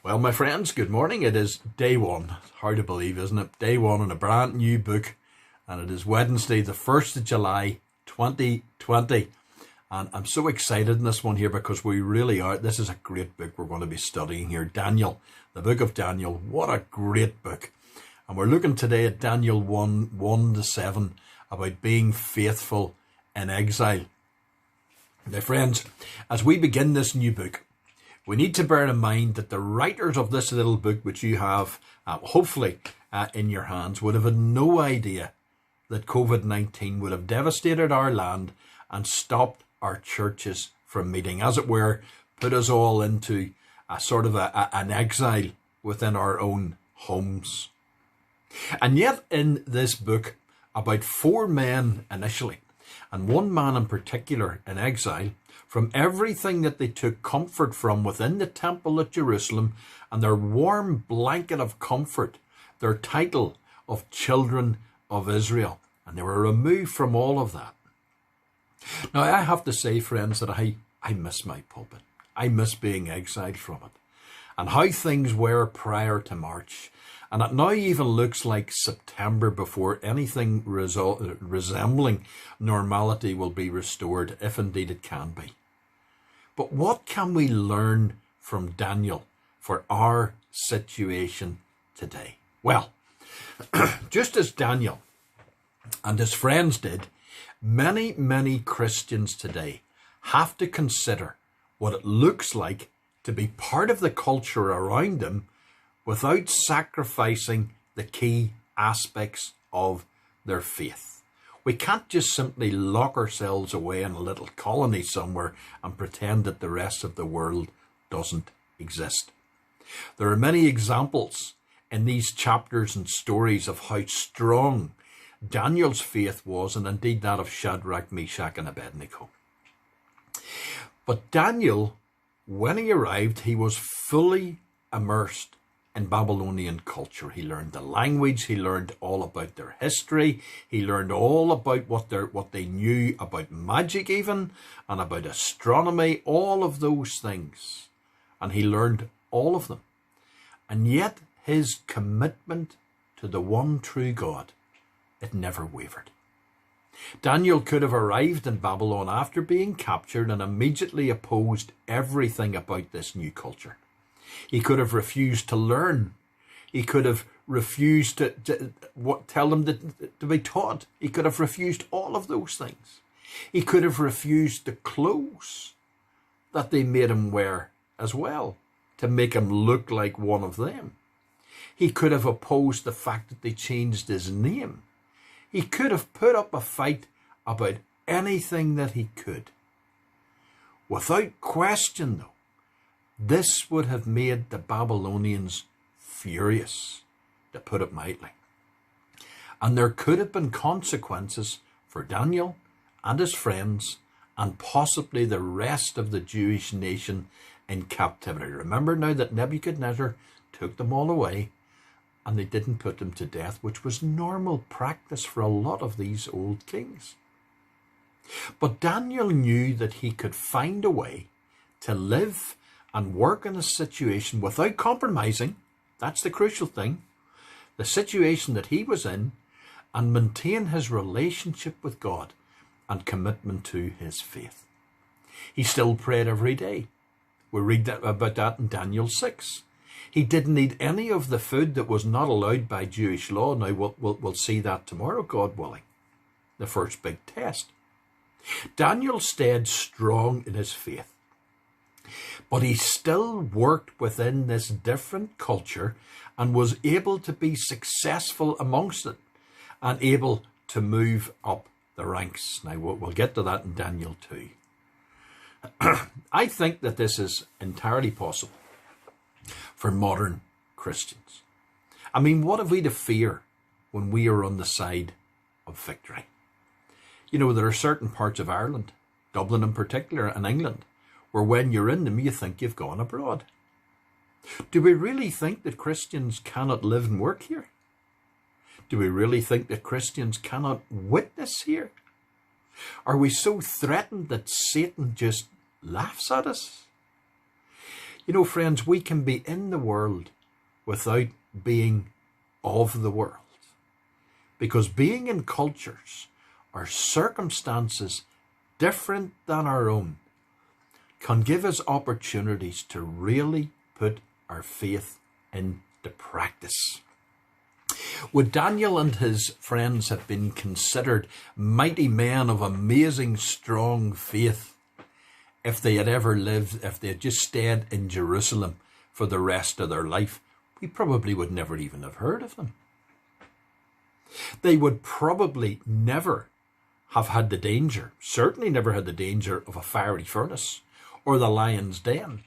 Well, my friends, good morning. It is day one. Hard to believe, isn't it? Day one in a brand new book. And it is Wednesday, the 1st of July, 2020. And I'm so excited in this one here because we really are. This is a great book we're going to be studying here. Daniel, the book of Daniel. What a great book. And we're looking today at Daniel 1 to 7, about being faithful in exile. Now, friends, as we begin this new book, we need to bear in mind that the writers of this little book, which you have hopefully in your hands, would have had no idea that COVID-19 would have devastated our land and stopped our churches from meeting, as it were, put us all into a sort of an exile within our own homes. And yet in this book, about 4 men initially, and 1 man in particular in exile, from everything that they took comfort from within the temple at Jerusalem and their warm blanket of comfort, their title of children of Israel. And they were removed from all of that. Now, I have to say, friends, that I miss my pulpit. I miss being exiled from it. And how things were prior to March. And it now even looks like September before anything resembling normality will be restored, if indeed it can be. But what can we learn from Daniel for our situation today? Well, just as Daniel and his friends did, many Christians today have to consider what it looks like to be part of the culture around them without sacrificing the key aspects of their faith. We can't just simply lock ourselves away in a little colony somewhere and pretend that the rest of the world doesn't exist. There are many examples in these chapters and stories of how strong Daniel's faith was, and indeed that of Shadrach, Meshach, and Abednego. But Daniel, when he arrived, he was fully immersed in Babylonian culture. He learned the language, he learned all about their history, he learned all about what they knew about magic even, and about astronomy, all of those things. And he learned all of them. And yet his commitment to the one true God, it never wavered. Daniel could have arrived in Babylon after being captured and immediately opposed everything about this new culture. He could have refused to learn. He could have refused to tell them to be taught. He could have refused all of those things. He could have refused the clothes that they made him wear as well, to make him look like one of them. He could have opposed the fact that they changed his name. He could have put up a fight about anything that he could. Without question, though, this would have made the Babylonians furious, to put it mildly. And there could have been consequences for Daniel and his friends and possibly the rest of the Jewish nation in captivity. Remember now that Nebuchadnezzar took them all away and they didn't put them to death, which was normal practice for a lot of these old kings. But Daniel knew that he could find a way to live and work in a situation without compromising, that's the crucial thing, the situation that he was in, and maintain his relationship with God and commitment to his faith. He still prayed every day. We read about that in Daniel 6. He didn't eat any of the food that was not allowed by Jewish law. Now we'll see that tomorrow, God willing, the first big test. Daniel stayed strong in his faith. But he still worked within this different culture and was able to be successful amongst it and able to move up the ranks. Now, we'll get to that in Daniel 2. I think that this is entirely possible for modern Christians. I mean, what have we to fear when we are on the side of victory? You know, there are certain parts of Ireland, Dublin in particular, and England, where when you're in them, you think you've gone abroad. Do we really think that Christians cannot live and work here? Do we really think that Christians cannot witness here? Are we so threatened that Satan just laughs at us? You know, friends, we can be in the world without being of the world. Because being in cultures or circumstances different than our own can give us opportunities to really put our faith into practice. Would Daniel and his friends have been considered mighty men of amazing strong faith if they had ever lived, if they had just stayed in Jerusalem for the rest of their life? We probably would never even have heard of them. They would probably never have had the danger, certainly never had the danger of a fiery furnace or the lion's den,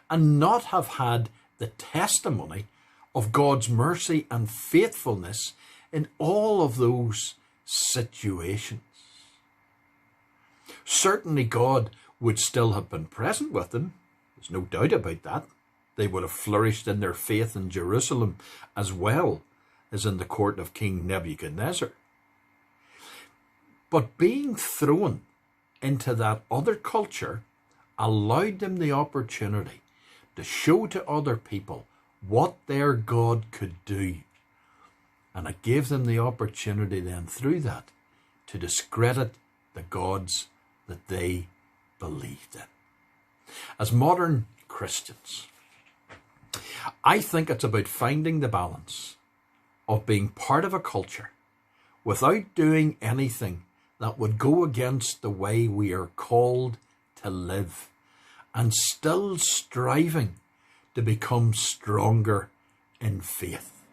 and not have had the testimony of God's mercy and faithfulness in all of those situations. Certainly God would still have been present with them. There's no doubt about that. They would have flourished in their faith in Jerusalem as well as in the court of King Nebuchadnezzar. But being thrown into that other culture allowed them the opportunity to show to other people what their God could do. And it gave them the opportunity then through that to discredit the gods that they believed in. As modern Christians, I think it's about finding the balance of being part of a culture without doing anything that would go against the way we are called to live, and still striving to become stronger in faith.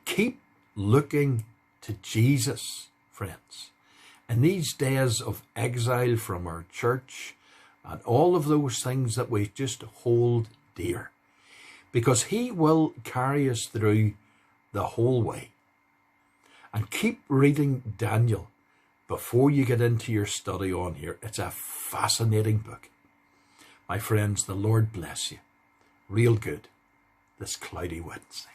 Keep looking to Jesus, friends. In these days of exile from our church and all of those things that we just hold dear, because he will carry us through the whole way. And keep reading Daniel before you get into your study on here. It's a fascinating book. My friends, the Lord bless you real good this cloudy Wednesday.